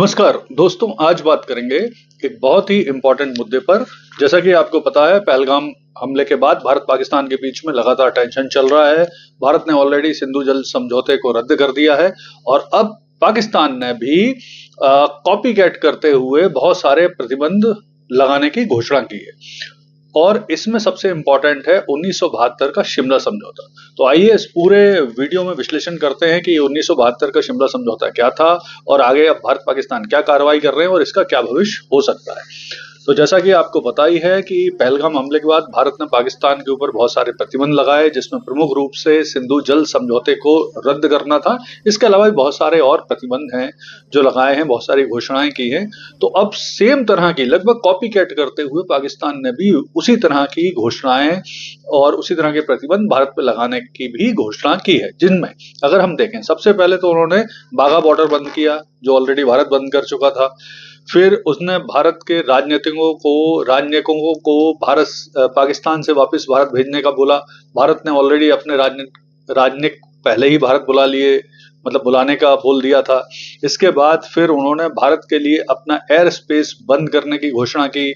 नमस्कार दोस्तों, आज बात करेंगे एक बहुत ही इम्पोर्टेंट मुद्दे पर। जैसा कि आपको पता है, पहलगाम हमले के बाद भारत पाकिस्तान के बीच में लगातार टेंशन चल रहा है। भारत ने ऑलरेडी सिंधु जल समझौते को रद्द कर दिया है और अब पाकिस्तान ने भी कॉपी कैट करते हुए बहुत सारे प्रतिबंध लगाने की घोषणा की है और इसमें सबसे इम्पोर्टेंट है 1972 का शिमला समझौता। तो आइए इस पूरे वीडियो में विश्लेषण करते हैं कि 1972 का शिमला समझौता क्या था और आगे अब भारत पाकिस्तान क्या कार्रवाई कर रहे हैं और इसका क्या भविष्य हो सकता है। तो जैसा कि आपको पता ही है कि पहलगाम हमले के बाद भारत ने पाकिस्तान के ऊपर बहुत सारे प्रतिबंध लगाए, जिसमें प्रमुख रूप से सिंधु जल समझौते को रद्द करना था। इसके अलावा भी बहुत सारे और प्रतिबंध हैं जो लगाए हैं, बहुत सारी घोषणाएं की हैं। तो अब सेम तरह की, लगभग कॉपी कैट करते हुए पाकिस्तान ने भी उसी तरह की घोषणाएं और उसी तरह के प्रतिबंध भारत पर लगाने की भी घोषणा की है, जिनमें अगर हम देखें, सबसे पहले तो उन्होंने बाघा बॉर्डर बंद किया, जो ऑलरेडी भारत बंद कर चुका था। फिर उसने भारत के राजनयिकों को भारत पाकिस्तान से वापस भारत भेजने का बोला। भारत ने ऑलरेडी अपने राजनयिक पहले ही भारत बुला लिए, मतलब बुलाने का बोल दिया था। इसके बाद फिर उन्होंने भारत के लिए अपना एयर स्पेस बंद करने की घोषणा की।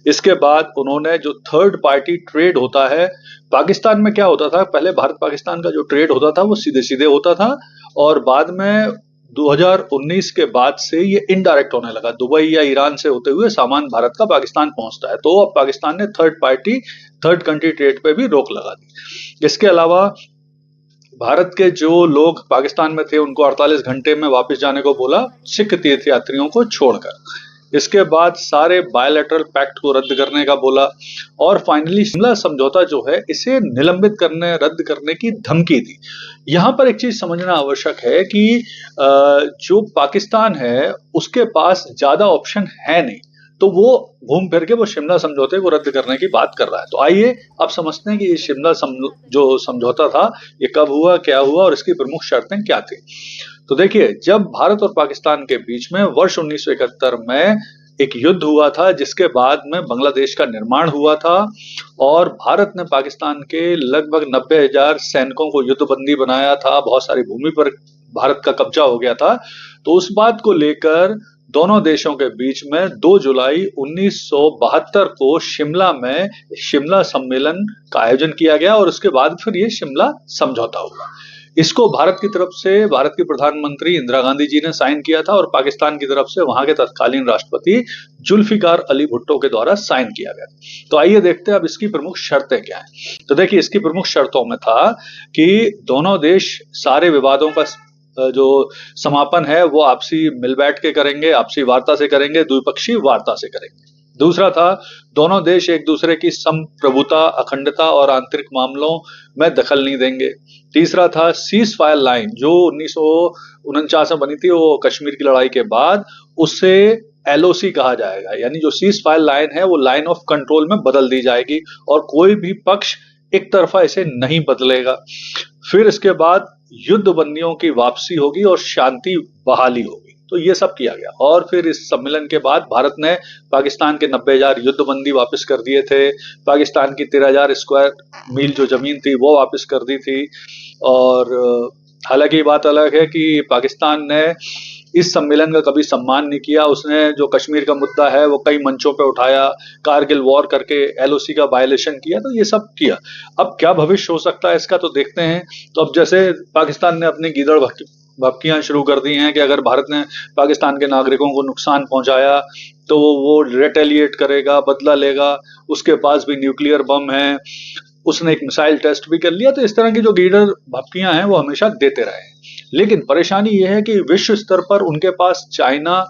इसके बाद उन्होंने जो थर्ड पार्टी ट्रेड होता है, पाकिस्तान में क्या होता था, पहले भारत पाकिस्तान का जो ट्रेड होता था वो सीधे सीधे होता था और बाद में 2019 के बाद से ये इनडायरेक्ट होने लगा। दुबई या ईरान से होते हुए सामान भारत का पाकिस्तान पहुंचता है, तो अब पाकिस्तान ने थर्ड कंट्री ट्रेड पे भी रोक लगा दी। इसके अलावा भारत के जो लोग पाकिस्तान में थे उनको 48 घंटे में वापस जाने को बोला, सिख तीर्थयात्रियों को छोड़कर। इसके बाद सारे बायलैटरल पैक्ट को रद्द करने का बोला और फाइनली शिमला समझौता जो है इसे निलंबित करने, रद्द करने की धमकी दी। यहाँ पर एक चीज समझना आवश्यक है कि जो पाकिस्तान है उसके पास ज्यादा ऑप्शन है नहीं, तो वो घूम फिर के वो शिमला समझौते को रद्द करने की बात कर रहा है। तो आइए अब समझते हैं कि ये शिमला जो समझौता था ये कब हुआ, क्या हुआ और इसकी प्रमुख शर्तें क्या थी। तो देखिए, जब भारत और पाकिस्तान के बीच में वर्ष 1971 में एक युद्ध हुआ था, जिसके बाद में बांग्लादेश का निर्माण हुआ था और भारत ने पाकिस्तान के लगभग 90,000 सैनिकों को युद्धबंदी बनाया था, बहुत सारी भूमि पर भारत का कब्जा हो गया था। तो उस बात को लेकर दोनों देशों के बीच में 2 जुलाई 1972 को शिमला में शिमला सम्मेलन का आयोजन किया गया और उसके बाद फिर ये शिमला समझौता हुआ। इसको भारत की तरफ से भारत की प्रधानमंत्री इंदिरा गांधी जी ने साइन किया था और पाकिस्तान की तरफ से वहां के तत्कालीन राष्ट्रपति जुल्फिकार अली भुट्टो के द्वारा साइन किया गया। तो आइए देखते हैं अब इसकी प्रमुख शर्तें क्या हैं। तो देखिए, इसकी प्रमुख शर्तों में था कि दोनों देश सारे विवादों का जो समापन है वो आपसी मिल बैठ के करेंगे, आपसी वार्ता से करेंगे, द्विपक्षीय वार्ता से करेंगे। दूसरा था, दोनों देश एक दूसरे की संप्रभुता, अखंडता और आंतरिक मामलों में दखल नहीं देंगे। तीसरा था, सीज फायर लाइन जो 1949 में बनी थी, वो कश्मीर की लड़ाई के बाद, उससे एलओसी कहा जाएगा, यानी जो सीज फायर लाइन है वो लाइन ऑफ कंट्रोल में बदल दी जाएगी और कोई भी पक्ष एक तरफा इसे नहीं बदलेगा। फिर इसके बाद युद्ध बंदियों की वापसी होगी और शांति बहाली होगी। तो ये सब किया गया और फिर इस सम्मेलन के बाद भारत ने पाकिस्तान के 90,000 युद्ध बंदी वापस कर दिए थे। पाकिस्तान की 13,000 स्क्वायर मील जो जमीन थी वो वापस कर दी थी। और हालांकि बात अलग है कि पाकिस्तान ने इस सम्मेलन का कभी सम्मान नहीं किया। उसने जो कश्मीर का मुद्दा है वो कई मंचों पे उठाया, कारगिल वॉर करके एलओसी का वायलेशन किया, तो ये सब किया। अब क्या भविष्य हो सकता है इसका, तो देखते हैं। तो अब जैसे पाकिस्तान ने अपनी गीदड़ भपकियां शुरू कर दी हैं कि अगर भारत ने पाकिस्तान के नागरिकों को नुकसान पहुंचाया तो वो रिटेलिएट करेगा, बदला लेगा, उसके पास भी न्यूक्लियर बम है, उसने एक मिसाइल टेस्ट भी कर लिया। तो इस तरह की जो गीदड़ भपकियां हैं वो हमेशा देते रहे हैं। लेकिन परेशानी यह है कि विश्व स्तर पर उनके पास चाइना,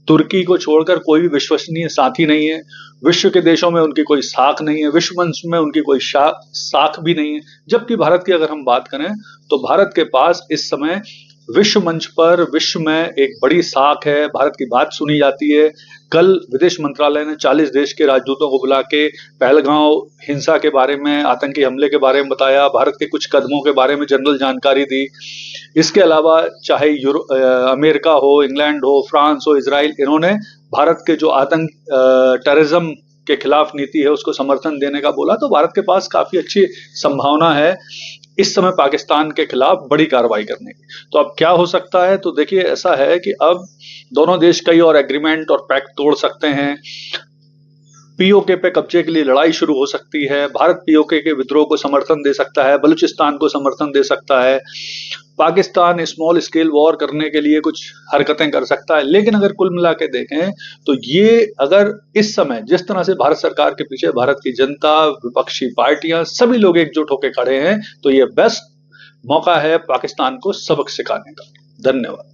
तुर्की को छोड़कर कोई भी विश्वसनीय साथी नहीं है। विश्व के देशों में उनकी कोई साख नहीं है, विश्व मंच में उनकी कोई साख भी नहीं है। जबकि भारत की अगर हम बात करें तो भारत के पास इस समय विश्व मंच पर, विश्व में एक बड़ी साख है, भारत की बात सुनी जाती है। कल विदेश मंत्रालय ने 40 देश के राजदूतों को बुला के पहलगांव हिंसा के बारे में, आतंकी हमले के बारे में बताया, भारत के कुछ कदमों के बारे में जनरल जानकारी दी। इसके अलावा चाहे अमेरिका हो, इंग्लैंड हो, फ्रांस हो, इजराइल, इन्होंने भारत के जो टेररिज्म के खिलाफ नीति है उसको समर्थन देने का बोला। तो भारत के पास काफी अच्छी संभावना है इस समय पाकिस्तान के खिलाफ बड़ी कार्रवाई करने की। तो अब क्या हो सकता है, तो देखिए ऐसा है कि अब दोनों देश कई और एग्रीमेंट और पैक्ट तोड़ सकते हैं। पीओके पे कब्जे के लिए लड़ाई शुरू हो सकती है। भारत पीओके के विद्रोह को समर्थन दे सकता है, बलूचिस्तान को समर्थन दे सकता है। पाकिस्तान स्मॉल स्केल वॉर करने के लिए कुछ हरकतें कर सकता है। लेकिन अगर कुल मिला के देखें तो ये अगर इस समय जिस तरह से भारत सरकार के पीछे भारत की जनता, विपक्षी पार्टियां, सभी लोग एकजुट होकर खड़े हैं, तो ये बेस्ट मौका है पाकिस्तान को सबक सिखाने का। धन्यवाद।